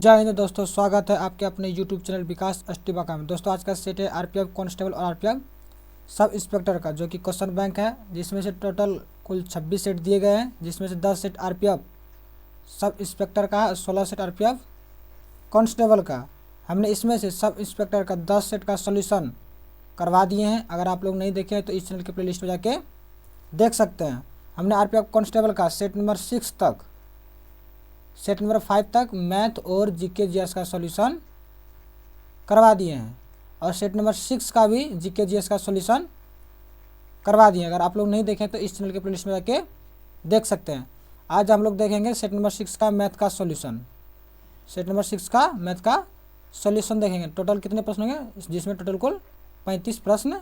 जय हिंद दोस्तों, स्वागत है आपके अपने YouTube चैनल विकास अस्टिबाका में। दोस्तों आज का सेट है आरपीएफ कांस्टेबल और आरपीएफ सब इंस्पेक्टर का, जो कि क्वेश्चन बैंक है, जिसमें से टोटल कुल 26 सेट दिए गए हैं, जिसमें से 10 सेट आरपीएफ सब इंस्पेक्टर का है और 16 सेट आरपीएफ कांस्टेबल का। हमने इसमें से सब इंस्पेक्टर का 10 सेट का सोल्यूशन करवा दिए हैं। अगर आप लोग नहीं देखे हैं तो इस चैनल के प्ले लिस्ट में जाके देख सकते हैं। हमने आरपीएफ कांस्टेबल का सेट नंबर 6 तक, सेट नंबर 5 तक मैथ और जीके जीएस का सॉल्यूशन करवा दिए हैं, और सेट नंबर 6 का भी जीके जीएस का सॉल्यूशन करवा दिए हैं। अगर आप लोग नहीं देखें तो इस चैनल के प्लेलिस्ट में जाके देख सकते हैं। आज हम लोग देखेंगे सेट नंबर 6 का मैथ का सॉल्यूशन। सेट नंबर 6 का मैथ का सॉल्यूशन देखेंगे। टोटल कितने प्रश्न होंगे, जिसमें टोटल कुल 35 प्रश्न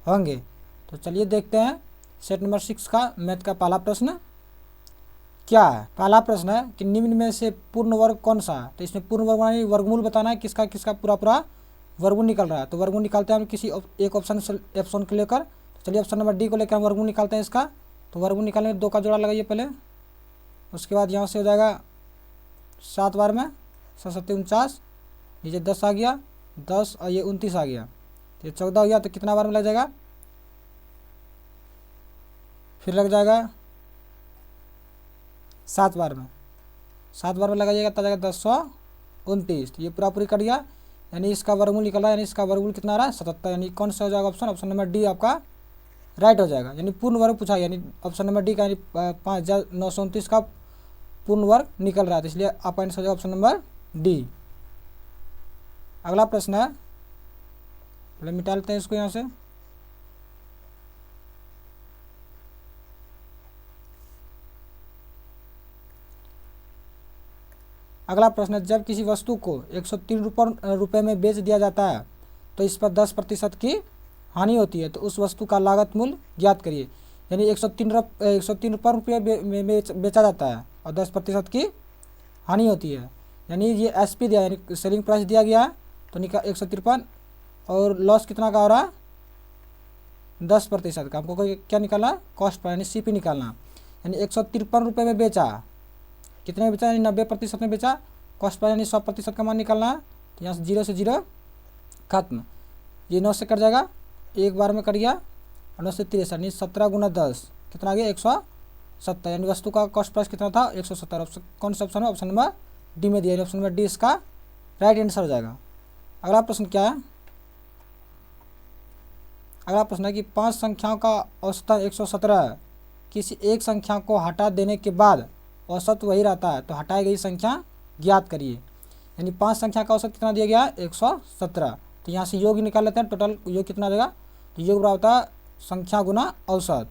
होंगे। तो चलिए देखते हैं सेट नंबर 6 का मैथ का पहला प्रश्न क्या है। पहला प्रश्न है कि निम्न में से पूर्ण वर्ग कौन सा है। तो इसमें पूर्ण वर्ग यानी वर्गमूल बताना है, किसका किसका पूरा वर्गमूल निकल रहा है। तो वर्गमूल निकालते हैं हम किसी एक ऑप्शन को लेकर। तो चलिए ऑप्शन नंबर डी को लेकर हम वर्गमूल निकालते हैं इसका। तो वर्गमूल निकालने में 2 का जोड़ा लगाइए पहले, उसके बाद यहाँ से हो जाएगा 7 बार में 7 7 49, नीचे 10 आ गया, 10 और ये 29 आ गया, तो ये 14 हो गया। तो कितना बार में लग जाएगा, फिर लग जाएगा 7 बार में, 7 बार में लगाइएगा तो जाएगा 1029। तो ये पूरा पूरी कट गया, यानी इसका वर्गमूल निकल रहा है, यानी इसका वर्गमूल कितना आ रहा है 77। यानी कौन सा हो जाएगा ऑप्शन, ऑप्शन नंबर डी आपका राइट हो जाएगा। यानी पूर्ण वर्ग पूछा, यानी ऑप्शन नंबर डी का यानी 5929 का पूर्ण वर्ग निकल रहा है, तो इसलिए आपका आंसर हो जाएगा ऑप्शन नंबर डी। अगला प्रश्न है, पहले मिटा लेते हैं इसको यहाँ से। अगला प्रश्न है, जब किसी वस्तु को 103 रुपये में बेच दिया जाता है तो इस पर 10% की हानि होती है, तो उस वस्तु का लागत मूल्य ज्ञात करिए। यानी 103 रुपये में बेचा जाता है और 10% की हानि होती है। यानी ये एसपी दिया, यानी सेलिंग प्राइस दिया गया है, तो 153, और लॉस कितना का हो रहा है 10% का। हमको क्या निकालना है, कॉस्ट पर, यानी सीपी निकालना। यानी 153 रुपये में बेचा, कितने में बेचा, यानी 90% में बेचा। कॉस्ट पर यानी 100% का मान निकालना है। तो यहाँ से 0 से 0 खत्म, ये 9 से कट जाएगा, एक बार में कट गया, और 9 से 63, यानी 17 गुना 10 कितना आ गया 170। यानी वस्तु का कॉस्ट प्राइस कितना था 170। कौन सा ऑप्शन है, ऑप्शन नंबर डी में दिया, ऑप्शन नंबर डी इसका राइट आंसर हो जाएगा। अगला प्रश्न क्या है, अगला प्रश्न है कि 5 संख्याओं का औसतन 117 है, किसी एक संख्या को हटा देने के बाद औसत वही रहता है, तो हटाई गई संख्या ज्ञात करिए। यानी 5 संख्या का औसत कितना दिया गया है 117। तो यहाँ से योग निकाल लेते हैं, टोटल योग कितना देगा, तो योग बराबर होता है संख्या गुना औसत,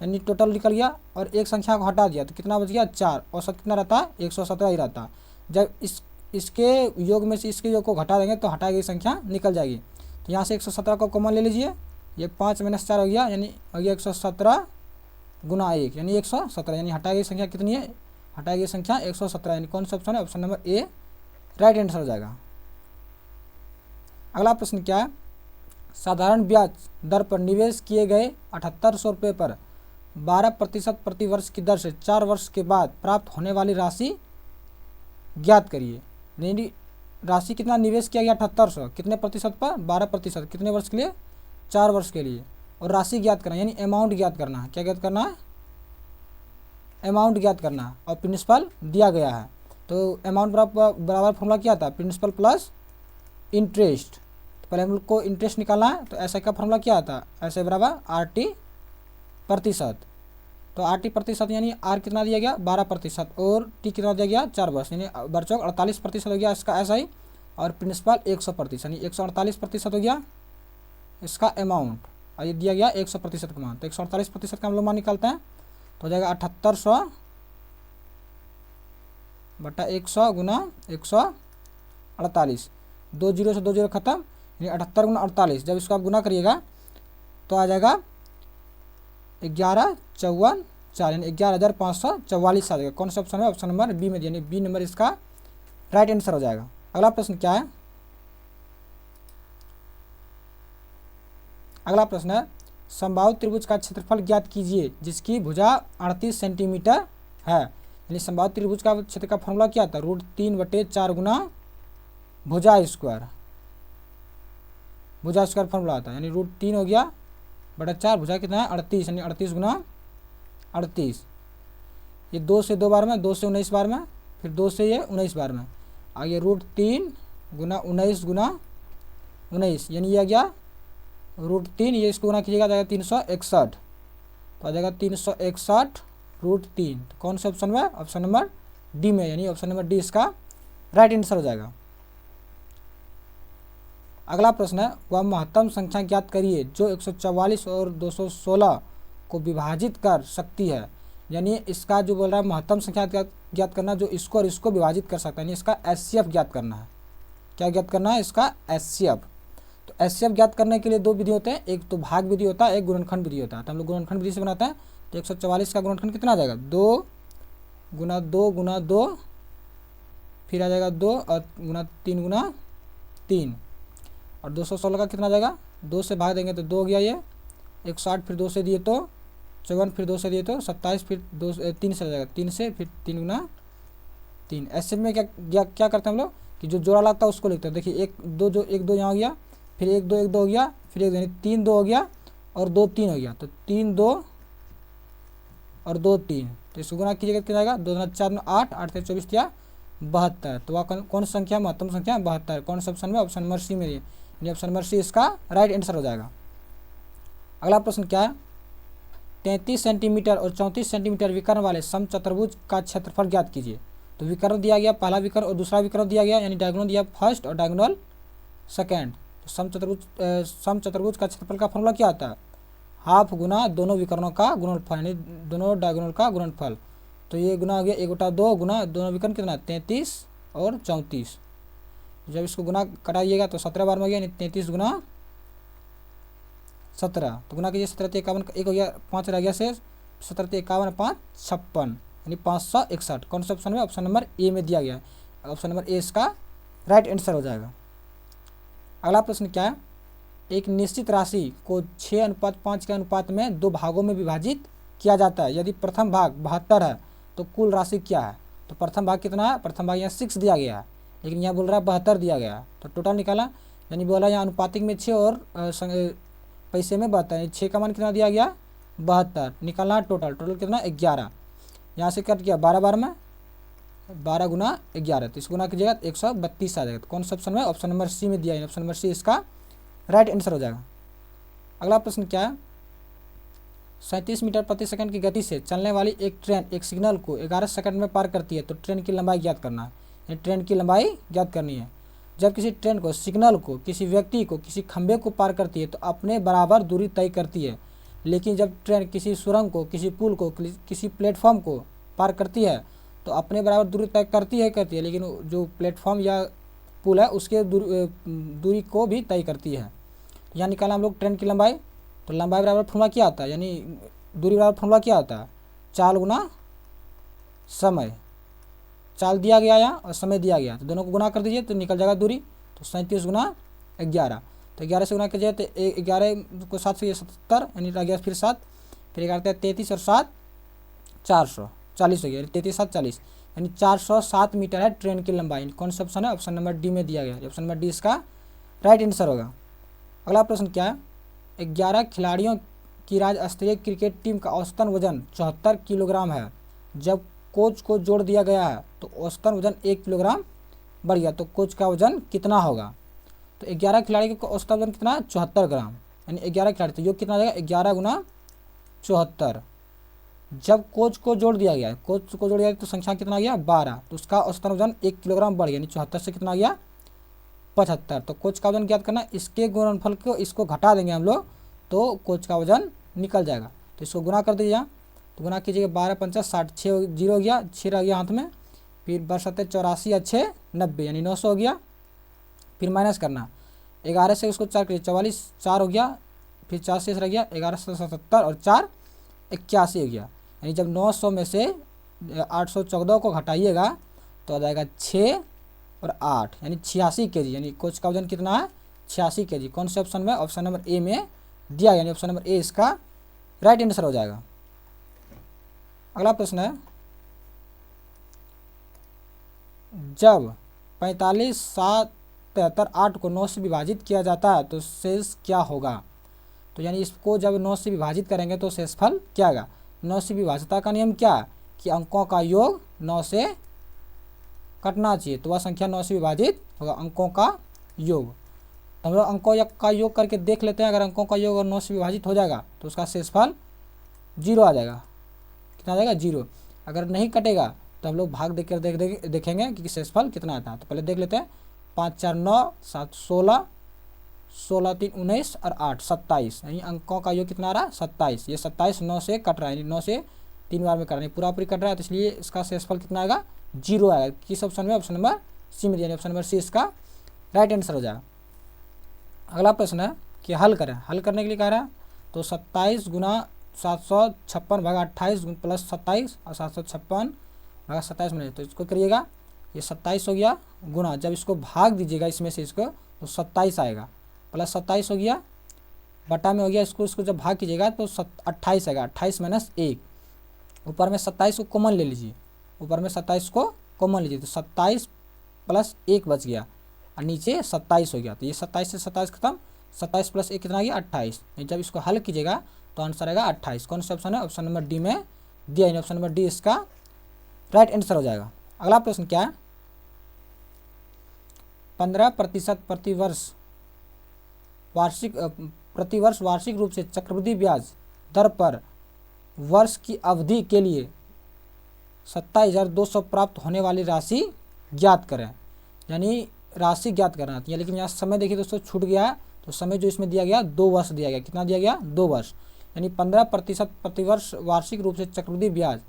यानी टोटल निकल गया, और एक संख्या को हटा दिया तो कितना बच गया 4। औसत कितना रहता है 117 ही रहता है। जब इसके योग में से इसके योग को घटा देंगे तो हटाई गई संख्या निकल जाएगी। तो यहाँ से 117 को कॉमन ले लीजिए, ये 5 - 4 हो गया, यानी हो गया 117 गुना 1, यानी 117। यानी हटाई गई संख्या कितनी है, हटाई गई संख्या 117। यानी कौन सा ऑप्शन है, option number A right answer हो जाएगा। अगला प्रश्न क्या है, साधारण ब्याज दर पर निवेश किए गए 7800 रुपये पर 12% प्रति वर्ष की दर से 4 वर्ष के बाद प्राप्त होने वाली राशि ज्ञात करिए। यानी राशि कितना निवेश किया गया 7800, कितने प्रतिशत पर 12%, कितने वर्ष के लिए 4 वर्ष के लिए, और राशि ज्ञात करना, यानी अमाउंट ज्ञात करना है। क्या ज्ञात करना है, अमाउंट ज्ञात करना है, और प्रिंसिपल दिया गया है। तो अमाउंट बराबर फॉर्मूला क्या था, प्रिंसिपल प्लस इंटरेस्ट। तो पहले हम लोग को इंटरेस्ट निकालना है, तो ऐसा का फॉर्मूला क्या आता है, ऐसे बराबर RT प्रतिशत। तो RT प्रतिशत यानी R कितना दिया गया 12%, और T कितना दिया गया 4 वर्ष, यानी बरचौक 48% हो गया इसका ऐसा ही, और प्रिंसिपल 100%, यानी 148% हो गया इसका अमाउंट, और ये दिया गया 100% का मान। तो 148% का हम लोग मान निकालते हैं, तो हो जाएगा 7800 बटा 100 गुना 148, 2 0 से 2 0 खत्म, यानी 78 गुना 48। जब इसको आप गुना करिएगा तो आ जाएगा 1154, यानी 11,544 आ जाएगा। कौन सा ऑप्शन है, ऑप्शन नंबर बी में दिया, यानी बी नंबर इसका राइट आंसर हो जाएगा। अगला प्रश्न क्या है, अगला प्रश्न है, समबाहु त्रिभुज का क्षेत्रफल ज्ञात कीजिए जिसकी भुजा 38 सेंटीमीटर है। यानी संभावित त्रिभुज का क्षेत्र का फॉर्मूला क्या था, √3/4 गुना भुजा स्क्वायर, भुजा स्क्वायर फॉर्मूला आता है। यानी √3 हो गया बटा 4, भुजा कितना है 38, यानी 38 गुना 38। ये 2 से 2 बार में, 2 से 19 बार में, फिर 2 से ये 19 बार में, आगे √3 गुना 19 गुना 19, यानी ये आ गया √3, ये इसको गुना कीजिएगा जाएगा 361, तो आ जाएगा 361 √3। तो कौन से ऑप्शन में, ऑप्शन नंबर डी में, यानी ऑप्शन नंबर डी इसका राइट आंसर हो जाएगा। अगला प्रश्न है, वह महत्तम संख्या ज्ञात करिए जो 144 और 216 को विभाजित कर सकती है। यानी इसका जो बोल रहा है महत्तम संख्या ज्ञात करना जो इसको और इसको विभाजित कर सकता है, यानी इसका एचसीएफ ज्ञात करना है। क्या ज्ञात करना है, इसका एचसीएफ। तो एचसीएफ ज्ञात करने के लिए दो विधि होते हैं, एक तो भाग विधि होता है, एक गुणनखंड विधि होता है। तो हम लोग गुणनखंड विधि से बनाते हैं। तो 144 का गुणनखंड कितना आ जाएगा, 2 गुना 2 गुना 2, फिर आ जाएगा 2 और गुना 3 गुना 3, और 216 का कितना आ जाएगा, 2 से भाग देंगे तो 2 हो गया, ये 160, फिर 2 से दिए तो 54, फिर 2 से दिए तो 27, फिर 3 से आ जाएगा, 3 से फिर 3 गुना 3। ऐसे में क्या करते हैं हम लोग कि जो जोड़ा लगता है उसको लिखते हैं। देखिए 1 2 यहाँ हो गया, फिर 1 2 हो गया, फिर 1 2 यानी 3 2 हो गया, और 2 3 हो गया, तो 3 2 और 2 3, तो इसको गुना कीजिएगा कितना आएगा, 2 दूना 4 8 8 से 24 या 72। तो वह कौन सी संख्या, महत्तम संख्या 72। कौन सा ऑप्शन में, ऑप्शन नंबर सी में, यानी ऑप्शन नंबर सी इसका राइट आंसर हो जाएगा। अगला प्रश्न क्या है, 33 सेंटीमीटर और 34 सेंटीमीटर विकर्ण वाले समचतुर्भुज का क्षेत्रफल ज्ञात कीजिए। तो विकर्ण दिया गया, पहला विकर्ण और दूसरा विकर्ण दिया गया, यानी डायगोनल दिया फर्स्ट और डायगोनल सेकेंड। तो समचतुर्भुज का क्षेत्रफल का फॉर्मूला क्या आता है, हाफ गुना दोनों विकर्णों का गुणनफल, यानी दोनों डायगोनल का गुणनफल। तो ये गुना हो गया 1/2 गुना दोनों विकर्ण कितना 33 और 34। जब इसको गुना कराइएगा तो 17 बार में हो गया, यानी 33 गुना 17। तो गुना कीजिए 17 51, एक हो गया 5 रह गया से 17 51 5 56, यानी 561। कौन सा ऑप्शन में, ऑप्शन नंबर ए में दिया गया है। ऑप्शन नंबर ए इसका राइट आंसर हो जाएगा। अगला प्रश्न क्या है, एक निश्चित राशि को 6:5 के अनुपात में 2 भागों में विभाजित किया जाता है। यदि प्रथम भाग 72 है तो कुल राशि क्या है। तो प्रथम भाग कितना है, प्रथम भाग यहाँ 6 दिया गया है, लेकिन यहाँ बोल रहा है 72 दिया गया है। तो टोटल निकाला, यानी बोला यहाँ अनुपातिक में 6 और पैसे में 72, 6 का मान कितना दिया गया 72, निकालना टोटल कितना 11। यहाँ से कट गया 12 बार में, 12 गुना 11, तो इसको गुना कीजिएगा 132 आ जाएगा। तो कौन सा ऑप्शन में, ऑप्शन नंबर सी में दिया है, ऑप्शन नंबर सी इसका राइट आंसर हो जाएगा। अगला प्रश्न क्या है, 37 मीटर प्रति सेकंड की गति से चलने वाली एक ट्रेन एक सिग्नल को 11 सेकंड में पार करती है। तो ट्रेन की लंबाई ज्ञात करना है, यानी ट्रेन की लंबाई ज्ञात करनी है। जब किसी ट्रेन को, सिग्नल को, किसी व्यक्ति को, किसी खंभे को पार करती है तो अपने बराबर दूरी तय करती है। लेकिन जब ट्रेन किसी सुरंग को, किसी पुल को, किसी प्लेटफॉर्म को पार करती है तो अपने बराबर दूरी तय करती है, लेकिन जो प्लेटफॉर्म या पुल है उसके दूरी को भी तय करती है। यहाँ निकाला हम लोग ट्रेन की लंबाई, तो लंबाई बराबर फॉर्मूला क्या आता है, यानी दूरी बराबर फॉर्मूला क्या आता है, चाल गुना समय। चाल दिया गया यहाँ और समय दिया गया, तो दोनों को गुना कर दीजिए तो निकल जाएगा दूरी। तो 37 गुना 11, तो 11 से गुना कीजिए तो 11 को 7 से 77, यानी रह गया फिर 7, फिर 11 33 और 7 440 हो गया, 33 7 40, यानी 407 मीटर है ट्रेन की लंबाई। कौन सा ऑप्शन है, ऑप्शन नंबर डी में दिया गया, ऑप्शन नंबर डी इसका राइट आंसर होगा। अगला प्रश्न क्या है, 11 खिलाड़ियों की राज्य स्तरीय क्रिकेट टीम का औसतन वजन 74 किलोग्राम है। जब कोच को जोड़ दिया गया है तो औसतन वजन 1 किलोग्राम बढ़ गया, तो कोच का वजन कितना होगा। तो 11 खिलाड़ी का औसतन वजन कितना 74 ग्राम, यानी 11 खिलाड़ी, तो योग कितना आ जाएगा 11 गुना 74। जब कोच को जोड़ दिया गया, कोच को जोड़ दिया तो संख्या कितना आ गया 12, तो उसका औसतन वजन 1 किलोग्राम बढ़ गया, यानी 74 से कितना आ गया 75। तो कोच का वजन ज्ञात करना, इसके गुणनफल को इसको घटा देंगे हम लोग तो कोच का वजन निकल जाएगा। तो इसको गुना कर दीजिए, तो गुना कीजिएगा 12 5 60, 6 0 हो गया, 6 रह गया हाथ में, फिर 12 84 अच्छे 90, यानी 900 हो गया। फिर माइनस करना, 11 से उसको 4 करिए 44, 4 हो गया, फिर 4 शेष रह गया, 11 से 77 और 4 81 हो गया। यानी जब 900 में से 814 को घटाइएगा तो आ जाएगा 6 और 8, यानी 86 kg, यानी कोच का वजन कितना है 86 kg। कौन से ऑप्शन में, ऑप्शन नंबर ए में दिया, यानी ऑप्शन नंबर ए इसका राइट आंसर हो जाएगा। अगला प्रश्न है, जब 45, 7, 73, 8 को 9 से विभाजित किया जाता है तो शेष क्या होगा। तो यानी इसको जब 9 से विभाजित करेंगे तो शेषफल क्या आएगा। 9 से विभाज्यता का नियम क्या है कि अंकों का योग 9 से कटना चाहिए, तो वह संख्या 9 से विभाजित होगा अंकों का योग। तो हम लोग अंकों का योग करके देख लेते हैं। अगर अंकों का योग और 9 से विभाजित हो जाएगा तो उसका शेषफल 0 आ जाएगा। कितना आ जाएगा 0। अगर नहीं कटेगा तो हम लोग भाग देकर देखेंगे कि शेषफल कितना आता है। तो पहले देख लेते हैं। 5 4 9, 7 16, 16 3 19 और 8 27, यानी अंकों का योग कितना आ रहा है 27। ये 27 9 से कट रहा है, यानी 9 से 3 बार में कट रहा है, पूरा पूरी कट रहा है, तो इसलिए इसका शेषफल कितना आएगा 0 आएगा। किस ऑप्शन में, ऑप्शन नंबर सी में, यानी ऑप्शन नंबर सी इसका राइट आंसर हो जाएगा। अगला प्रश्न है कि हल करें। हल करने के लिए कह रहा है तो 27 गुना 756 भागा 28 प्लस 27 और 756 भागा 27 में, तो इसको करिएगा। ये 27 हो गया गुना, जब इसको भाग दीजिएगा इसमें से इसको तो 27 आएगा, प्लस 27 हो गया, बटा में हो गया, इसको जब भाग कीजिएगा तो 28 आएगा। 28 माइनस 1, ऊपर में 27 को कॉमन ले लीजिए, ऊपर में 27 को कॉमन लीजिए, तो 27 प्लस 1 बच गया और नीचे 27 हो गया। तो ये 27 से 27 खत्म, 27 प्लस 1 कितना आ गया 28। जब इसको हल कीजिएगा तो आंसर आएगा 28। कौन सा ऑप्शन है, ऑप्शन नंबर डी में दिया, यानी ऑप्शन नंबर डी इसका राइट आंसर हो जाएगा। अगला प्रश्न क्या है, 15% प्रतिवर्ष वार्षिक रूप से चक्रवृद्धि ब्याज दर पर वर्ष की अवधि के लिए 27,200 प्राप्त होने वाली राशि ज्ञात करें। यानी राशि ज्ञात करना है, लेकिन यहाँ समय देखिए दोस्तों छूट गया है, तो समय जो इसमें दिया गया 2 वर्ष दिया गया। कितना दिया गया 2 वर्ष, यानी 15% प्रतिवर्ष वार्षिक रूप से चक्रवृद्धि ब्याज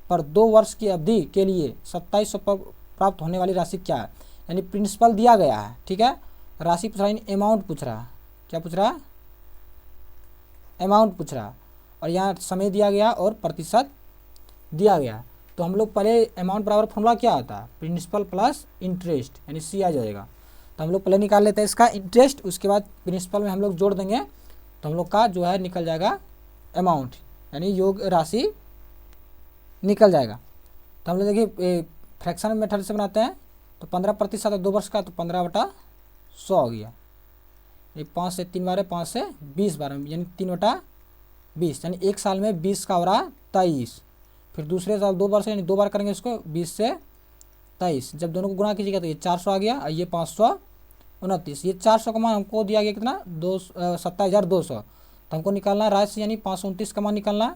पर 2 वर्ष की अवधि के लिए 2700 प्राप्त होने वाली राशि क्या है। यानी प्रिंसिपल दिया गया है, ठीक है, राशि पूछ रहा है, अमाउंट पूछ रहा है। क्या पूछ रहा है, अमाउंट पूछ रहा है, और यहाँ समय दिया गया और प्रतिशत दिया गया। तो हम लोग पहले अमाउंट बराबर फॉर्मूला क्या आता है, प्रिंसिपल प्लस इंटरेस्ट, यानी सी आ जाएगा। तो हम लोग पहले निकाल लेते हैं इसका इंटरेस्ट, उसके बाद प्रिंसिपल में हम लोग जोड़ देंगे, तो हम लोग का जो है निकल जाएगा अमाउंट, यानी योग राशि निकल जाएगा। तो हम लोग देखिए फ्रैक्शन मेथड से बनाते हैं, तो 15% 2 वर्ष का, तो 15/100 हो गया। ये 5 से 3 बार है, 5 से 20 बार में, यानी 3/20, यानी 1 साल में 20 का हो रहा 23। फिर दूसरे साल 2 वर्ष, यानी 2 बार करेंगे इसको, 20 से 23, जब दोनों को गुना कीजिएगा तो ये 400 आ गया, और ये 529। ये 400 का मान हमको दिया गया कितना 27,200, तो हमको निकालना है राशि, यानी 529 का मान निकालना है,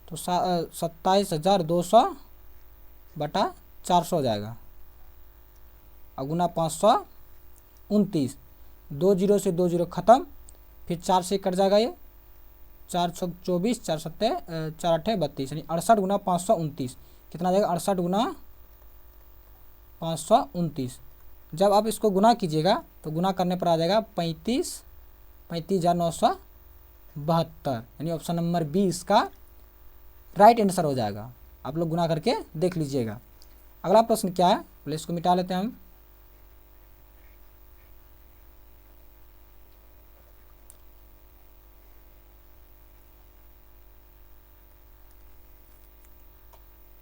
तो 27,200 बटा 400 हो जाएगा, और गुना 529, 2 जीरो से 2 जीरो खत्म, फिर 4 से कट जाएगा, ये 4 6 24, 4 7 4 8 32, यानी 68 गुना 529, कितना जाएगा 68 गुना 529। जब आप इसको गुना कीजिएगा तो गुना करने पर आ जाएगा 35,972, यानी ऑप्शन नंबर बी इसका राइट आंसर हो जाएगा। आप लोग गुना करके देख लीजिएगा। अगला प्रश्न क्या है, पहले इसको मिटा लेते हैं हम।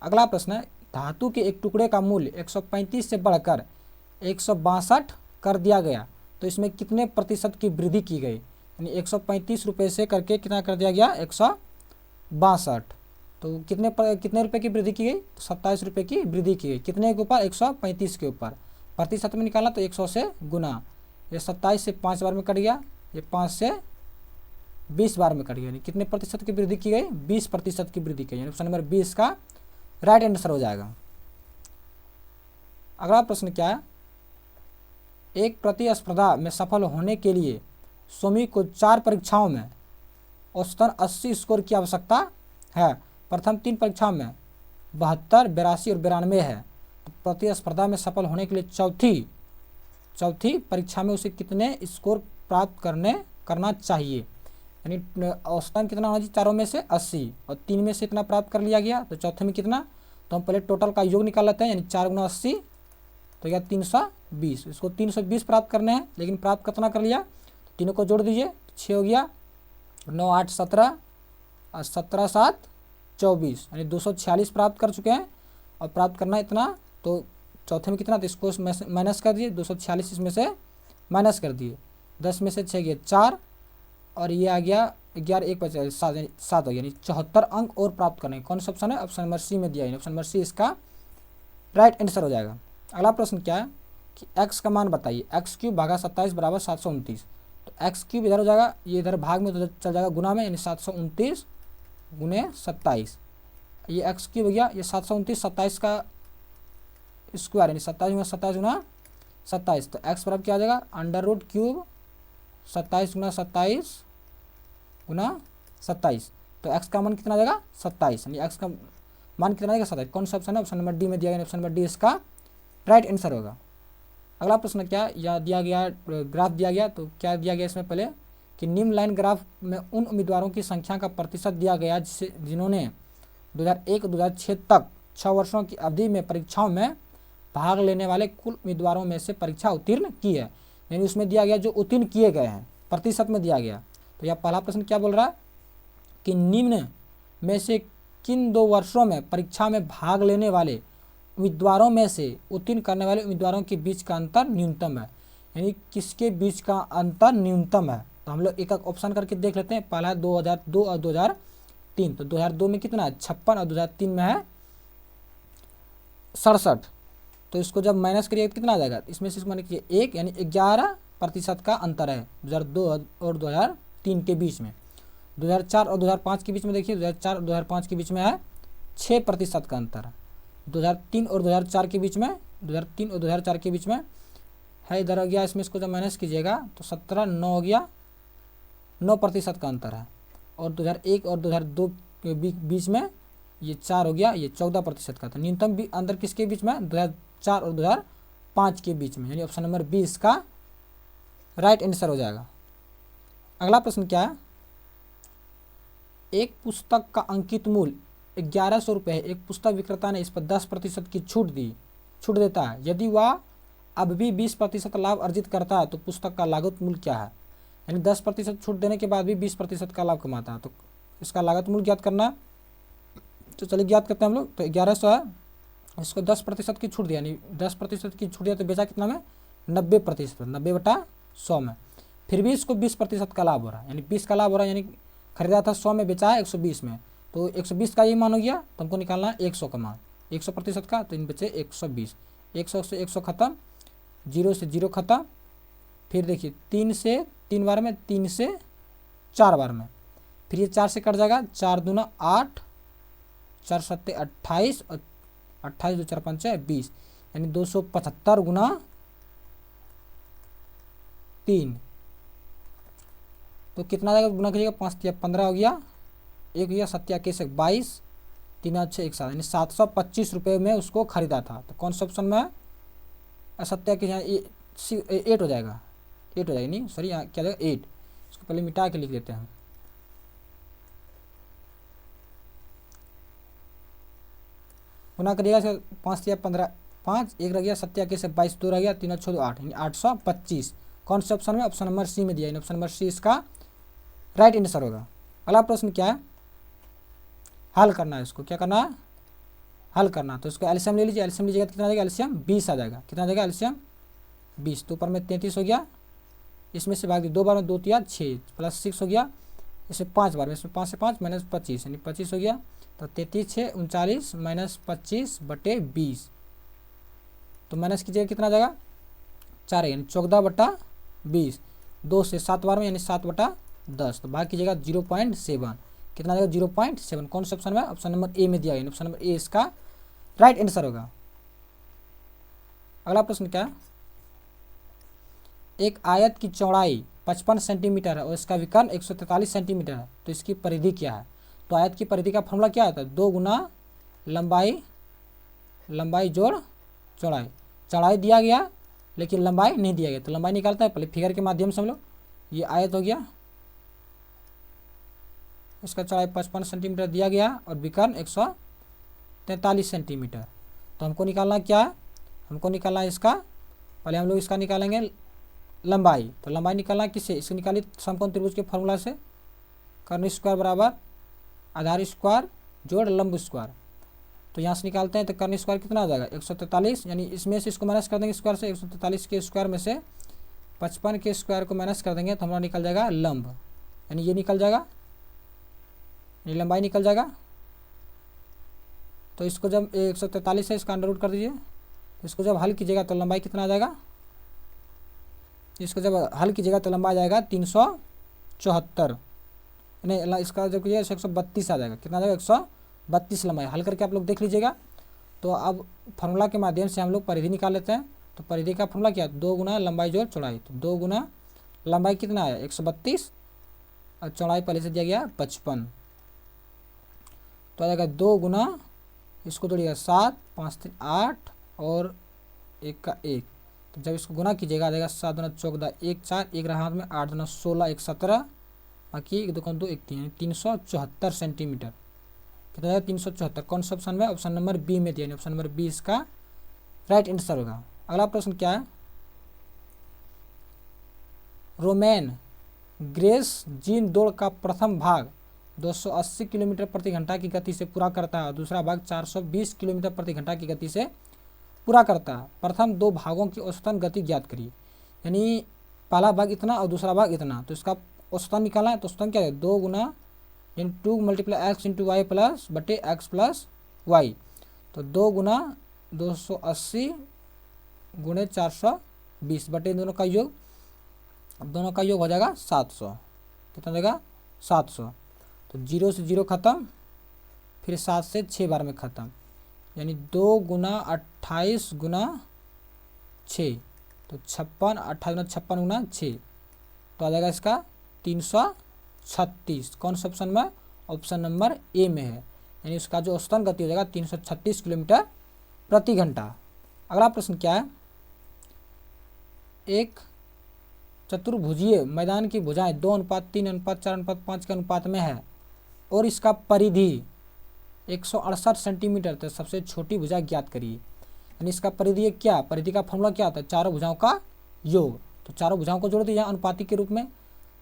अगला प्रश्न है, धातु के एक टुकड़े का मूल्य 135 से बढ़कर 162 कर दिया गया, तो इसमें कितने प्रतिशत की वृद्धि की गई। यानी 135 रुपये से करके कितना कर दिया गया 162, तो कितने रुपए की वृद्धि की गई, तो 27 रुपये की वृद्धि की गई। कितने के ऊपर 135 के ऊपर, प्रतिशत में निकालना तो 100 से गुना, ये 27 से 5 बार में कट गया, ये 5 से 20 बार में कट गया, यानी कितने प्रतिशत की वृद्धि की गई 20% की वृद्धि की गई, ऑप्शन नंबर 20 का राइट आंसर हो जाएगा। अगला प्रश्न क्या है, एक प्रतिस्पर्धा में सफल होने के लिए स्वामी को 4 परीक्षाओं में औसतन 80 स्कोर की आवश्यकता है। प्रथम 3 परीक्षाओं में 72, 82 और 92 है। तो प्रतिस्पर्धा में सफल होने के लिए चौथी परीक्षा में उसे कितने स्कोर प्राप्त करना चाहिए। यानी औसतन कितना होना चाहिए, चारों में से 80, और 3 में से इतना प्राप्त कर लिया गया, तो चौथे में कितना, तो हम पहले टोटल का योग निकाल लेते हैं, यानी 4 गुना 80 तो क्या 320, इसको 320 प्राप्त करने हैं, लेकिन प्राप्त कितना कर लिया, तीनों को जोड़ दीजिए, 6 हो गया, 9 8 17 और 17 7 24, यानी 246 प्राप्त कर चुके हैं, और प्राप्त करना इतना, तो चौथे में कितना था, इसको माइनस कर दिए, 246 इसमें से माइनस कर दिए, 10 में से 6 गया 4 और ये आ गया 11, 1 बचा 7 हो गया, यानी 74 अंक और प्राप्त करने। कौन सा ऑप्शन है, ऑप्शन नंबर सी में दिया है, ऑप्शन नंबर सी इसका राइट आंसर हो जाएगा। अगला प्रश्न क्या है कि x का मान बताइए, x³ भागा 27 बराबर 729। तो x³ इधर हो जाएगा, ये इधर भाग में तो चल जाएगा गुना में, यानी 729 गुने 27, ये x³ हो गया, ये 729 27 का स्क्वायर यानी 27 गुना 27 गुना 27, तो x बराबर क्या आ जाएगा, √³ 27 गुना 27 गुना 27, तो x का मान कितना आ जाएगा 27, यानी x का मान कितना आएगा 27। कौन सा ऑप्शन है, ऑप्शन नंबर डी में दिया गया, ऑप्शन नंबर डी इसका राइट आंसर होगा। अगला प्रश्न क्या या दिया गया, ग्राफ दिया गया, तो क्या दिया गया इसमें पहले कि निम्न लाइन ग्राफ में उन उम्मीदवारों की संख्या का प्रतिशत दिया गया जिन्होंने 2001-2006 तक 6 वर्षों की अवधि में परीक्षाओं में भाग लेने वाले कुल उम्मीदवारों में से परीक्षा उत्तीर्ण की है, यानी उसमें दिया गया जो उत्तीर्ण किए गए हैं प्रतिशत में दिया गया। तो यह पहला प्रश्न क्या बोल रहा है कि निम्न में से किन 2 वर्षों में परीक्षा में भाग लेने वाले उम्मीदवारों में से उत्तीर्ण करने वाले उम्मीदवारों के बीच का अंतर न्यूनतम है, यानी किसके बीच का अंतर न्यूनतम है। तो हम लोग एक एक ऑप्शन करके देख लेते हैं। पहला है 2002 और 2003, तो 2002 में कितना है 56 और 2003 में है 67, तो इसको जब माइनस करिए तो कितना आ जाएगा, इसमें से मान लीजिए 1 यानी 11% का अंतर है 2002 और 2003 के बीच में। 2004 और 2005 के बीच में देखिए, 2004 और 2005 के बीच में है 6% का अंतर है। 2003 और 2004 के बीच में, 2003 और 2004 के बीच में है इधर हो गया, इसमें इसको जब माइनस कीजिएगा तो 17 9 हो गया, 9% का अंतर है। और 2001 और 2002 के बीच में ये 4 हो गया, ये 14% का था। न्यूनतम भी अंतर किसके बीच में, 2004 और 2005 के बीच में, यानी ऑप्शन नंबर बी इसका राइट आंसर हो जाएगा। अगला प्रश्न क्या है, एक पुस्तक का अंकित मूल्य 1100 रुपये, एक पुस्तक विक्रेता ने इस पर 10% की छूट देता है, यदि वह अब भी 20% लाभ अर्जित करता है तो पुस्तक का लागत मूल्य क्या है, यानी 10% छूट देने के बाद भी 20% का लाभ कमाता है, तो इसका लागत मूल्य ज्ञात करना है। तो चलिए ज्ञात करते हैं हम लोग। तो 1100 है, इसको 10% की छूट दिया, यानी 10% की छूट दिया तो बेचा कितना में 90%, 90/100 में, फिर भी इसको 20% का लाभ हो रहा है, यानी 20 का लाभ हो रहा है, यानी खरीदा था 100 में, बेचा है 120 में, तो 120 का ये मान हो गया, तो हमको निकालना है 100 का मान, 100% का, तो इन बचे 120, 100 से 100 खत्म, 0 से 0 खत्म, फिर देखिए 3 से 3 बार में, 3 से 4 बार में, फिर ये 4 से कट जाएगा, 4 दूना 8, 4 सत्ते 28 और 28 2 4 5 20, यानी 275 गुना 3, तो कितना जाएगा गुना कीजिएगा, 5 तिया 15 हो गया, 1 गया 7 तिया 21 22, 3 6 1 7, यानी 725 रुपये में उसको खरीदा था। तो कौन सा ऑप्शन में है, सत्या के यहाँ 8 हो जाएगा, 8 हो जाएगा, नहीं सॉरी यहाँ क्या जाएगा 8, इसको पहले मिटा के लिख देते हैं। गुना करिएगा 5 तिया 15, 5 1 रह गया, 7 तिया 21 22, 2 रह गया, 3 6 2 8, यानी 825। कौन से ऑप्शन में, ऑप्शन नंबर सी में दिया है, ऑप्शन नंबर सी इसका राइट आंसर होगा। अगला प्रश्न क्या है, हल करना है, इसको क्या करना है, हल करना। तो इसको एलसीएम ले लीजिए, एलसीएम लीजिएगा तो कितना आ जाएगा, एलसीएम 20 आ जाएगा, कितना आ जाएगा एलसीएम 20, तो ऊपर में 33 हो गया, इसमें से भाग दी 2 बार में, 2 तिया 6 प्लस 6 हो गया, इसमें 5 बार में, इसमें 5 से 5 माइनस 25, यानी 25 हो गया, तो 33 6 39 माइनस 25/20, तो माइनस कीजिएगा कितना आ जाएगा 4, यानी 14/20, 2 से 7 बार में, यानी 7/10, तो भाग कीजिएगा 0.7, कितना आ जाएगा 0.7। कौन सा ऑप्शन में, ऑप्शन नंबर ए में दिया है, ऑप्शन नंबर ए इसका राइट आंसर होगा। अगला प्रश्न क्या है, एक आयत की चौड़ाई 55 सेंटीमीटर है और इसका विकर्ण 143 सेंटीमीटर है, तो इसकी परिधि क्या है। तो आयत की परिधि का फॉर्मूला क्या होता है, 2 गुना लंबाई जोड़ चौड़ाई, चौड़ाई दिया गया लेकिन लंबाई नहीं दिया गया, तो लंबाई निकालता है पहले फिगर के माध्यम से हम लोग। ये आयत हो गया, इसका चौड़ाई 55 सेंटीमीटर दिया गया और विकर्ण 143 सेंटीमीटर, तो हमको निकालना क्या है, हमको निकालना है इसका, पहले हम लोग इसका निकालेंगे लंबाई, तो लंबाई निकालना किससे, इसको निकाली समकोण त्रिभुज के फॉर्मूला से, कर्ण स्क्वायर बराबर आधार स्क्वायर जोड़ लंब स्क्वायर, तो यहाँ से निकालते हैं तो कर्ण स्क्वायर कितना आ जाएगा 143, यानी इसमें से इसको माइनस कर देंगे स्क्वायर से, 143 के स्क्वायर में से 55 के स्क्वायर को माइनस कर देंगे तो हमारा निकल जाएगा लंब, यानी ये निकल जाएगा, ये लंबाई निकल जाएगा। तो इसको जब 143 है इसका अंडर रूट कर दीजिए, इसको जब हल कीजिएगा तो लंबाई कितना आ जाएगा, इसको जब हल कीजिएगा तो लंबा आ जाएगा 374, नहीं इसका जब कीजिएगा 132 आ जाएगा, कितना आ जाएगा 132 लंबाई। हल करके आप लोग देख लीजिएगा। तो अब फार्मूला के माध्यम से हम लोग परिधि निकाल लेते हैं। तो परिधि का फार्मूला क्या है, 2 गुना लंबाई जोड़ चौड़ाई। तो 2 गुना लंबाई कितना है 132 और चौड़ाई पहले से दिया गया 55, तो आ जाएगा 2 गुना, इसको तोड़िएगा 7 5 3 8 और 1 का 1, तो जब इसको गुना कीजिएगा आ जाएगा 7 दूना 14 1 4, 1 रहा हाथ में, 8 दूना 16 1 17, बाकी 1 2 2 1 3, 374 सेंटीमीटर। कितना है 374। कौन सा ऑप्शन में, ऑप्शन नंबर बी में दिया, ऑप्शन नंबर बी इसका राइट आंसर होगा। अगला प्रश्न क्या है, रोमेन ग्रेस जीन दौड़ का प्रथम भाग 280 किलोमीटर प्रति घंटा की गति से पूरा करता है और दूसरा भाग 420 किलोमीटर प्रति घंटा की गति से पूरा करता है। प्रथम 2 भागों की औसतन गति ज्ञात करिए, यानी पहला भाग इतना और दूसरा भाग इतना, तो इसका औसतन निकालना है। तो औसतन क्या है 2 गुना यानी 2 multiply x into y plus बटे एक्स प्लस वाई, तो 2 गुना 280 गुणे 420 बटे दोनों का योग, दोनों का योग हो जाएगा 700, कितना हो जाएगा 700। तो 0 से 0 ख़त्म, फिर 7 से 6 बार में ख़त्म, यानी 2 गुना 28 गुना 6, तो 56, 28 56 गुना 6, तो आ जाएगा इसका 336। कौन सा ऑप्शन में, ऑप्शन नंबर ए में है, यानी उसका जो औसतन गति हो जाएगा 336 किलोमीटर प्रति घंटा। अगला प्रश्न क्या है, एक चतुर्भुजीय मैदान की भुजाएं 2:3:4:5 के अनुपात में है और इसका परिधि 168 सेंटीमीटर, तो सबसे छोटी भुजा ज्ञात करिए। यानी इसका परिधि क्या, परिधि का फॉर्मूला क्या होता है, चारों भुजाओं का योग। तो चारों भुजाओं को जोड़ दिया अनुपातिक के रूप में,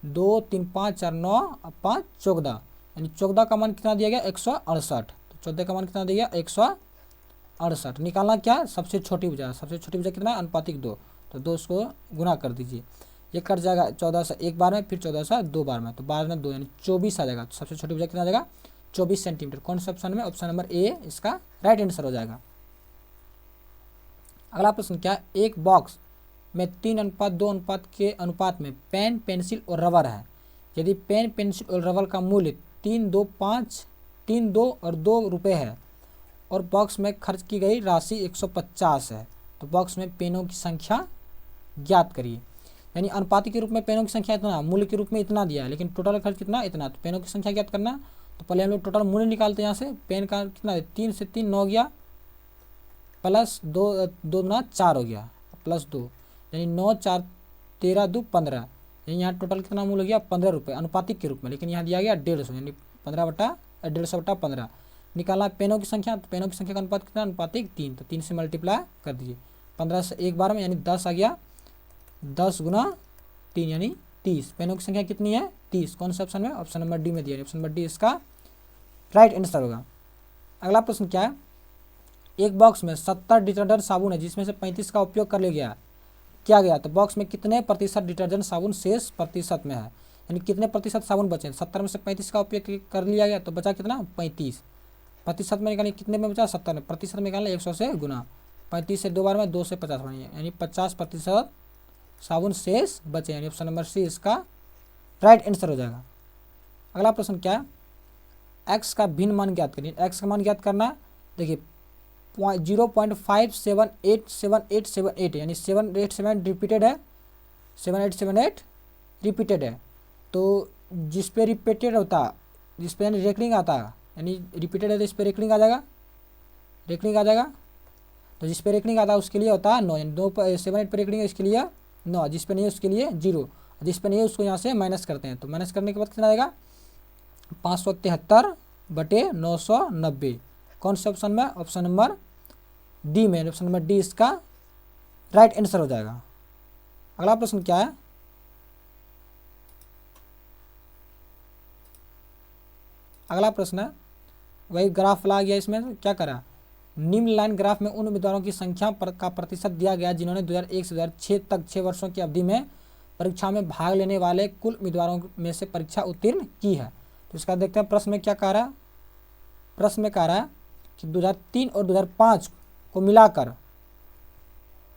2 3 5 4 9 5 14, यानी 14 का मान कितना दिया गया 168, तो 14 का मान कितना दिया गया 168। निकालना क्या, सबसे छोटी भुजा, सबसे छोटी भुजा कितना अनुपातिक 2, तो 2 को गुना कर दीजिए, ये कट जाएगा 14 से 1 बार में, फिर 14 से 2 बार में, तो 12 में 2 यानी 24 आ जाएगा। तो सबसे छोटी भुजा कितना आ जाएगा 24 सेंटीमीटर। कौन सा ऑप्शन में, ऑप्शन नंबर ए इसका राइट आंसर हो जाएगा। अगला प्रश्न क्या, एक बॉक्स में 3:2 के अनुपात में पेन पेंसिल और रबर है। यदि पेन पेंसिल और रबर का मूल्य 3 और 2 रुपये है और बॉक्स में खर्च की गई राशि 150 है, तो बॉक्स में पेनों की संख्या ज्ञात करिए। यानी अनुपातिक के रूप में पेनों की संख्या इतना, मूल्य के रूप में इतना दिया है, लेकिन टोटल खर्च कितना इतना, तो पेनों की संख्या ज्ञात करना। तो पहले हम लोग टोटल मूल्य निकालते हैं। यहाँ से पेन का कितना है 3 से 3 9 गया, प्लस 2 2 4 हो गया, प्लस 2 यानी 9 4 13 2 15, यानी यहाँ टोटल कितना मूल्य हो गया 15 रुपये अनुपातिक के रूप में, लेकिन यहाँ दिया गया 150, यानी 150/15 निकालना। पेनों की संख्या, तो पेनों की संख्या का अनुपात कितना अनुपातिक 3, तो 3 से मल्टीप्लाई कर दीजिए, 15 से 1 बार में यानी 10 आ गया, 10 गुना 3 यानी 30। पेनों की संख्या कितनी है 30। कौन सा ऑप्शन में, ऑप्शन नंबर डी में दिया है, ऑप्शन नंबर डी इसका राइट आंसर होगा। अगला प्रश्न क्या है, एक बॉक्स में 70 डिटर्जेंट साबुन है जिसमें से 35 का उपयोग कर लिया गया, तो बॉक्स में कितने प्रतिशत डिटर्जेंट साबुन शेष प्रतिशत में है, यानी कितने प्रतिशत साबुन बचे। 70 में से 35 का उपयोग कर लिया गया तो बचा कितना 35, प्रतिशत में निकालिए कितने में बचा 70 में, प्रतिशत में निकालना 100 से गुना, 35 से 2 बार में 2 से 50 बनिए, यानी 50% साबुन शेष बचे, यानी ऑप्शन नंबर सी इसका राइट आंसर हो जाएगा। अगला प्रश्न क्या है, एक्स का भिन्न मान ज्ञात करिए। एक्स का मान ज्ञात करना, देखिए 0.5787878 यानी 787 रिपीटेड है, 7878 रिपीटेड है, तो जिस पे रिपीटेड होता, जिस पे यानी रेकरिंग आता, यानी रिपीटेड है तो इस पर रेकरिंग आ जाएगा, रेकरिंग आ जाएगा। तो जिस पे रेकरिंग आता है उसके लिए होता है 9, यानी 2 7 8 पे रेकरिंग है इसके लिए 9, जिस पे नहीं है उसके लिए 0, जिस पे नहीं है उसको यहाँ से माइनस करते हैं, तो माइनस करने के बाद कितना आएगा 573/990। कौन से ऑप्शन में, ऑप्शन नंबर डी में, ऑप्शन नंबर डी इसका राइट आंसर हो जाएगा। अगला प्रश्न क्या है, अगला प्रश्न है वही ग्राफ ला गया, इसमें क्या करा निम्न लाइन ग्राफ में उन उम्मीदवारों की संख्या का प्रतिशत दिया गया जिन्होंने 2001 से 2006 तक 6 वर्षों की अवधि में परीक्षा में भाग लेने वाले कुल उम्मीदवारों में से परीक्षा उत्तीर्ण की है। तो इसका देखते हैं प्रश्न में क्या कह रहा है। प्रश्न में कह रहा है कि 2003 और 2005 को मिलाकर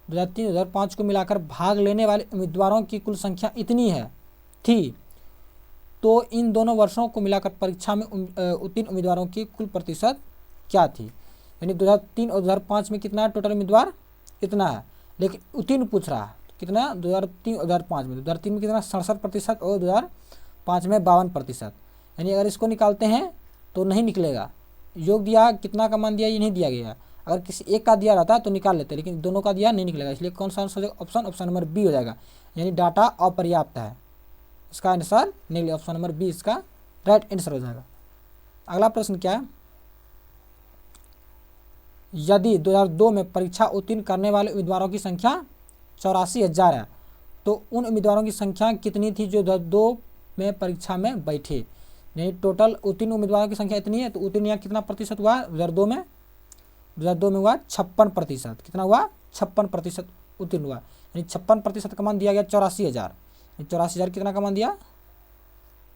2003-2005 को मिलाकर भाग लेने वाले उम्मीदवारों की कुल संख्या इतनी है थी, तो इन दोनों वर्षों को मिलाकर परीक्षा में उत्तीर्ण उम्मीदवारों की कुल प्रतिशत क्या थी। यानी 2003 और 2005 में कितना है टोटल उम्मीदवार, इतना है, लेकिन उत्तीर्ण पूछ रहा है तो कितना 2003 और 2005 में, 2003 में कितना 67% और 2005 में 52%। यानी अगर इसको निकालते हैं तो नहीं निकलेगा। योग दिया कितना का मान दिया ये नहीं दिया गया, अगर किसी एक का दिया रहता तो निकाल लेते, लेकिन दोनों का दिया नहीं निकलेगा, इसलिए कौन सा आंसर हो जाएगा, ऑप्शन नंबर बी हो जाएगा। यानी डाटा अपर्याप्त है, इसका आंसर नहीं, ऑप्शन नंबर बी इसका राइट आंसर हो जाएगा। अगला प्रश्न क्या है, यदि 2002 में परीक्षा उत्तीर्ण करने वाले उम्मीदवारों की संख्या 84,000 है तो उन उम्मीदवारों की संख्या कितनी थी जो 2002 में परीक्षा में बैठे। यानी टोटल उत्तीर्ण उम्मीदवारों की संख्या इतनी है, तो उत्तीर्ण यहाँ कितना प्रतिशत हुआ 2002 में, 2002 में हुआ 56%। कितना हुआ 56% उत्तीर्ण हुआ। यानी 56% का मान दिया गया 84,000, 84,000 कितना का मान दिया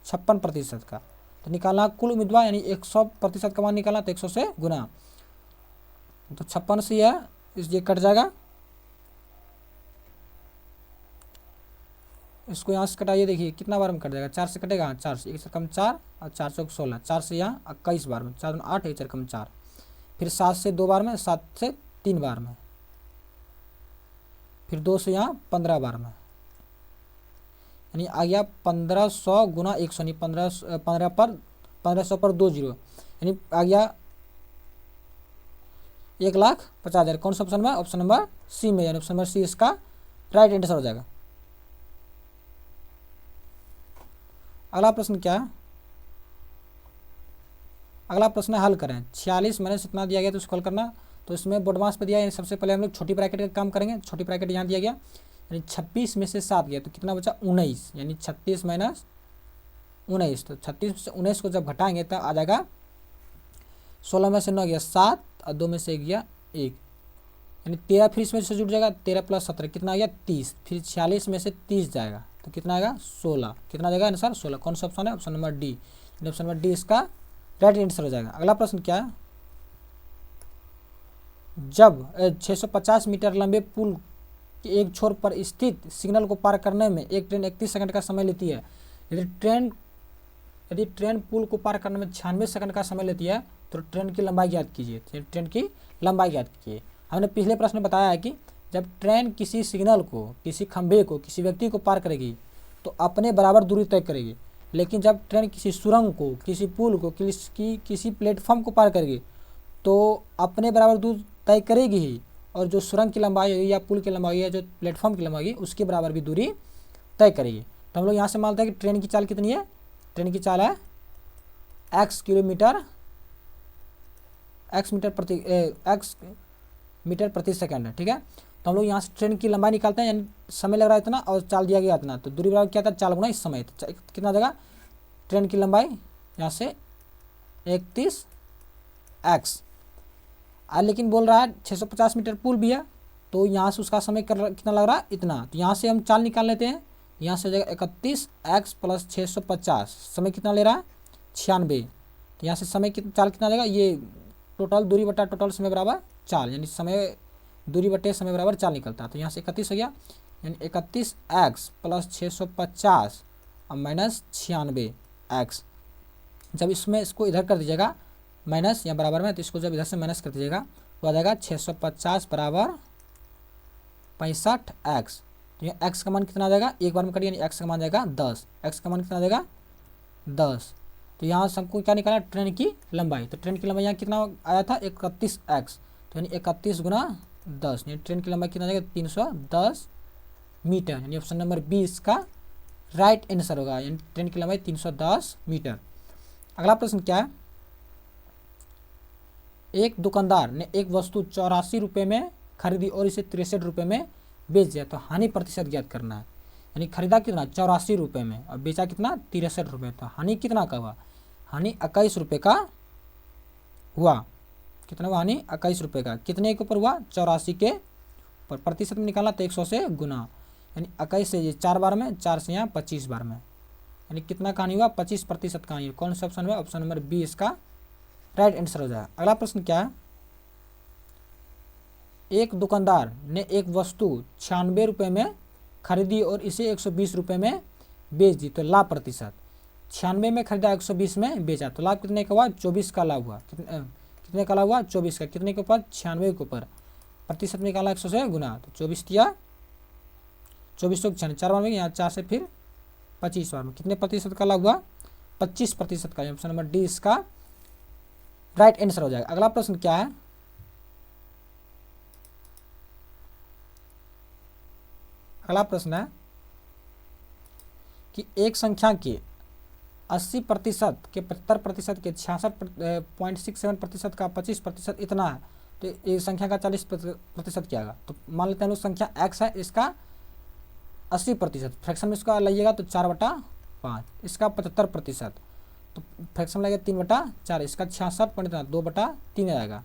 56% का। तो निकालना कुल उम्मीदवार, यानी 100% का मान निकालना, तो 100 से गुना, तो 56 से यह ये कट जाएगा, इसको यहाँ से कटाइए, देखिए कितना बार में कट जाएगा, 4 से कटेगा, 4 से 1 से कम 4 और 4 से 16, 4 से यहाँ 21 बार में, 4 8 1 4 कम 4, फिर 7 से 2 बार में, 7 से 3 बार में, फिर 2 से यहाँ 15 बार में, यानी आ गया 1500 गुना 100, यानी 1500 पर 2 जीरो, यानी आ गया 1,50,000। कौन सा ऑप्शन में, ऑप्शन नंबर सी में, यानी ऑप्शन नंबर सी इसका राइट आंसर हो जाएगा। अगला प्रश्न क्या है, अगला प्रश्न हल करें। 46 माइनस इतना दिया गया तो उसको हल करना, तो इसमें बोर्डमास पे दिया है, सबसे पहले हम लोग छोटी ब्रैकेट का काम करेंगे। छोटी ब्रैकेट यहाँ दिया गया, यानी 26 में से 7 गया तो कितना बचा 19, यानी 36 माइनस 19, तो 36 में से 19 को जब घटाएंगे तब आ जाएगा 16 में से 9 गया 7 और 2 में से गया 1, यानी 13 फिर इसमें से जुड़ जाएगा, 13 + 17 कितना आ गया 30, फिर 46 में से 30 जाएगा तो कितना आएगा 16, कितना जाएगा आंसर 16। कौन सा ऑप्शन है, option number D, option number D इसका राइट आंसर हो जाएगा। अगला प्रश्न क्या है, जब 650 मीटर लंबे पुल के एक छोर पर स्थित सिग्नल को पार करने में एक ट्रेन 31 सेकंड का समय लेती है, यदि ट्रेन पुल को पार करने में 96 सेकंड का समय लेती है तो ट्रेन की लंबाई ज्ञात कीजिए। ट्रेन की लंबाई ज्ञात कीजिए। हमने पिछले प्रश्न में बताया है कि जब ट्रेन किसी सिग्नल को, किसी खंभे को, किसी व्यक्ति को पार करेगी तो अपने बराबर दूरी तय करेगी, लेकिन जब ट्रेन किसी सुरंग को, किसी पुल को, किसी प्लेटफॉर्म को पार करेगी तो अपने बराबर दूरी तय करेगी ही, और जो सुरंग की लंबाई होगी या पुल की लंबाई या जो प्लेटफॉर्म की लंबाई होगी उसके बराबर भी दूरी तय करेगी। तो हम लोग यहाँ से मानते हैं कि ट्रेन की चाल कितनी है, ट्रेन की चाल है x मीटर प्रति सेकंड है, ठीक है। तो हम लोग यहाँ से ट्रेन की लंबाई निकालते हैं, यानी समय लग रहा है इतना और चाल दिया गया इतना, तो दूरी बराबर क्या था, चाल गुना इस समय, तो कितना देगा ट्रेन की लंबाई यहाँ से 31x। लेकिन बोल रहा है 650 मीटर पुल भी है तो यहाँ से उसका समय कितना लग रहा है इतना, तो यहाँ से हम चाल निकाल लेते हैं। यहाँ से हो जाएगा 31x + 650, समय कितना ले रहा है 96, तो यहाँ से समय चाल कितना देगा, ये टोटल दूरी बटा टोटल समय बराबर चाल, यानी समय दूरी बटे समय बराबर चाल निकलता है। तो यहाँ से 31 हो गया, यानी 31x + 650 और माइनस 96x। जब इसमें इसको इधर कर दीजिएगा माइनस या बराबर में, तो इसको जब इधर से माइनस कर दीजिएगा तो आ जाएगा 650 बराबर 65x। तो ये x का मान कितना आ जाएगा, एक बार में करिए, यानी x का मान जाएगा 10, x का मान कितना आ जाएगा 10। तो यहाँ से हमको क्या निकाला, ट्रेन की लंबाई, तो ट्रेन की लंबाई यहाँ कितना आया था 31x, तो यानी 31 गुना 10, यानी ट्रेन की लंबाई कितना आ जाएगा 310 मीटर, यानी ऑप्शन नंबर बी इसका राइट आंसर होगा, यानी ट्रेन की लंबाई 310 मीटर। अगला प्रश्न क्या है, एक दुकानदार ने एक वस्तु 84 रुपये में खरीदी और इसे 63 रुपये में बेच दिया, तो हानि प्रतिशत ज्ञात करना है। यानी खरीदा कितना 84 रुपये में और बेचा कितना 63 रुपये, तो हानि कितना का हुआ, हानि 21 रुपये का हुआ। कितना हुआ हानि 21 रुपये का, कितने के ऊपर हुआ 84 के ऊपर, प्रतिशत में निकालना तो 100 से गुना, यानी 21 से ये 4 बार में, 4 से यहाँ 25 बार में, यानी कितना कहानी हुआ 25% कहानी है। कौन सा ऑप्शन हुआ, ऑप्शन नंबर बी इसका राइट आंसर हो जाएगा। अगला प्रश्न क्या है, एक दुकानदार ने एक वस्तु 96 रुपये में खरीदी और इसे 120 रुपये में बेच दी, तो लाभ प्रतिशत 96 में खरीदा 120 में बेचा, तो लाभ कितने का हुआ 24 का लाभ हुआ, कितने का लाभ हुआ 24 का, कितने के ऊपर 96 के ऊपर, प्रतिशत में निकाला 100 से गुना, तो 24 दिया 24 सौ 4 बार में, यहाँ 4 से फिर 25 बार में, कितने प्रतिशत का लाभ हुआ 25% का, ऑप्शन नंबर डी इसका राइट आंसर हो जाएगा। अगला प्रश्न क्या है, अगला प्रश्न है कि एक संख्या के 80% के 75% के 66.67% का 25% इतना है, तो एक संख्या का 40% क्या आएगा। तो मान लेते हैं संख्या x है, इसका 80%, फ्रैक्शन में इसका लाइएगा तो 4/5, इसका 75%, तो फ्रैक्शन लगेगा 3/4, इसका 66.2/3 आएगा,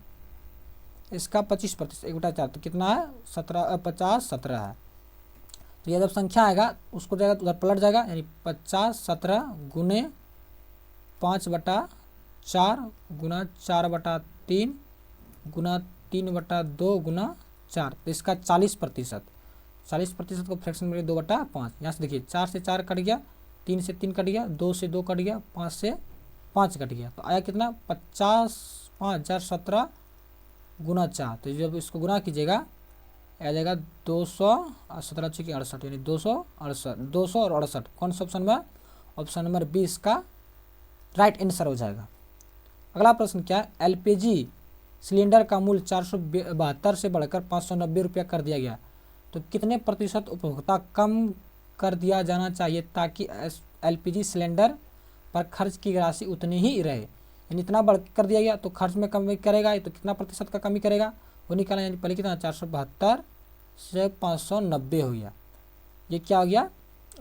इसका 25%, 1/4, तो कितना है 50-17 है। तो ये जब संख्या आएगा उसको जाएगा उधर पलट जाएगा, यानी 50-17 गुने 5/4 गुना 4/3 गुना 3/2 गुना 4, तो इसका 40%, 40% को फ्रैक्शन में 2/5, यहाँ से देखिए 4 से 4 कट गया, 3 से 3 कट गया, 2 से 2 कट गया, 5 से 5 कट गया, तो आया कितना 50/5 गुना 4, तो जब इसको गुना कीजिएगा आ जाएगा 217 यानी 268 और 68, कौन सा ऑप्शन में, ऑप्शन नंबर बी इसका राइट आंसर हो जाएगा। अगला प्रश्न क्या है, एलपीजी सिलेंडर का मूल्य 472 से बढ़कर 590 रुपया कर दिया गया, तो कितने प्रतिशत उपभोक्ता कम कर दिया जाना चाहिए ताकि एलपीजी सिलेंडर पर खर्च की राशि उतनी ही रहे, यानी इतना बढ़ कर दिया गया तो खर्च में कमी करेगा, तो कितना प्रतिशत का कमी करेगा वो निकाला, यानी पहले कितना 472 से 590 हो गया, ये क्या हो गया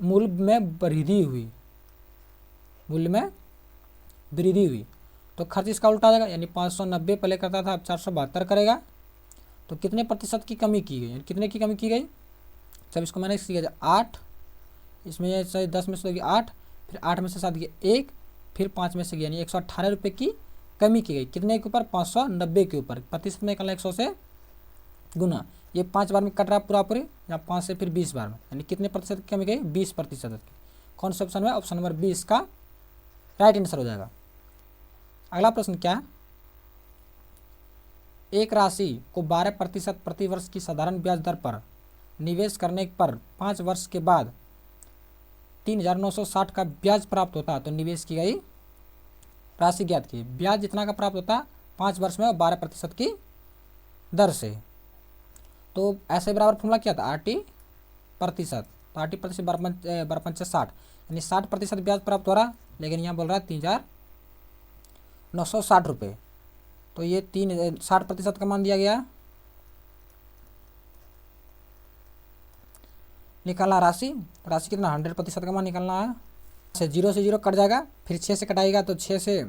मूल्य में वृद्धि हुई, मूल्य में वृद्धि हुई, तो खर्च इसका उल्टा आ जाएगा, यानी 590 पहले करता था अब 472 करेगा, तो कितने प्रतिशत की कमी की गई, यानी कितने की कमी की गई, जब इसको मैंने किया जाए 8, इसमें से 10 में से गया 8, फिर 8 में से 7 गया 1, फिर 5 में से गया, यानी 118 रुपये की कमी की गई, कितने के ऊपर 590 के ऊपर, प्रतिशत में निकालना 100 से गुना, ये 5 बार में कट रहा पूरा पूरे, या 5 से फिर 20 बार में, यानी कितने प्रतिशत की कमी गई 20% की, कौन सा ऑप्शन है, ऑप्शन नंबर बी इसका राइट आंसर हो जाएगा। अगला प्रश्न क्या है, एक राशि को 12% प्रति वर्ष की साधारण ब्याज दर पर निवेश करने पर 5 वर्ष के बाद 3,960 का ब्याज प्राप्त होता है, तो निवेश की गई राशि ज्ञात की, ब्याज जितना का प्राप्त होता है 5 वर्ष में 12% की दर से, तो ऐसे बराबर फॉर्मूला क्या था RT प्रतिशत, तो RT प्रतिशत 12×5=60, यानी 60% ब्याज प्राप्त हो रहा, लेकिन यहाँ बोल रहा है 3,960 रुपये, तो ये 60% का मान दिया गया, निकालना राशि कितना 100% का मान निकालना है, 0 से 0 कट जाएगा, फिर 6 से कटाएगा तो 6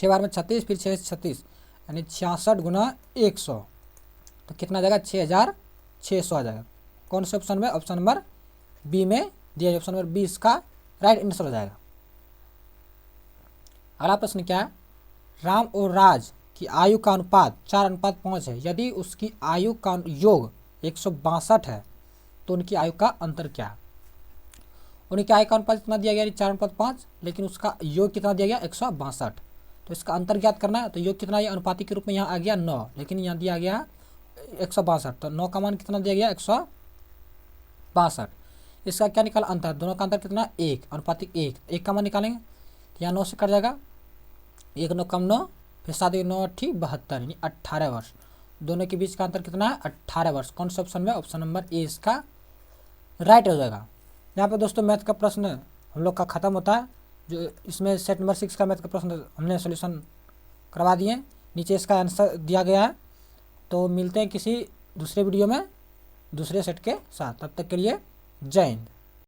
बार में 36, फिर 6 से 36, यानी 66 गुना 100, तो कितना आ जाएगा 6,600 आ जाएगा, कौन से ऑप्शन में, ऑप्शन नंबर बी में दिया, ऑप्शन नंबर बी इसका राइट आंसर हो जाएगा। अगला प्रश्न क्या है, राम और राज की आयु का अनुपात 4:5 है, यदि उसकी आयु का योग 162 है तो उनकी आयु का अंतर क्या है, उनकी आयु का अनुपात कितना दिया गया 4:5, लेकिन उसका योग कितना दिया गया 162, तो इसका अंतर ज्ञात करना है, तो योग कितना ये अनुपाति के रूप में यहाँ आ गया 9, लेकिन यहाँ दिया गया 162, तो 9 का मान कितना दिया गया 162, इसका क्या निकाला अंतर, दोनों का अंतर कितना 1, अनुपातिक 1 का मान निकालेंगे, तो यहाँ 9 से कट जाएगा, 1 9 कम 9, फिर 7 9 8 72, यानी 18 वर्ष, दोनों के बीच का अंतर कितना है 18 वर्ष, कौन सा ऑप्शन में, ऑप्शन नंबर ए इसका राइट हो जाएगा। यहाँ पे दोस्तों मैथ का प्रश्न हम लोग का ख़त्म होता है, जो इसमें सेट नंबर 6 का मैथ का प्रश्न हमने सोल्यूशन करवा दिए, नीचे इसका आंसर दिया गया है, तो मिलते हैं किसी दूसरे वीडियो में दूसरे सेट के साथ, तब तक के लिए जय हिंद।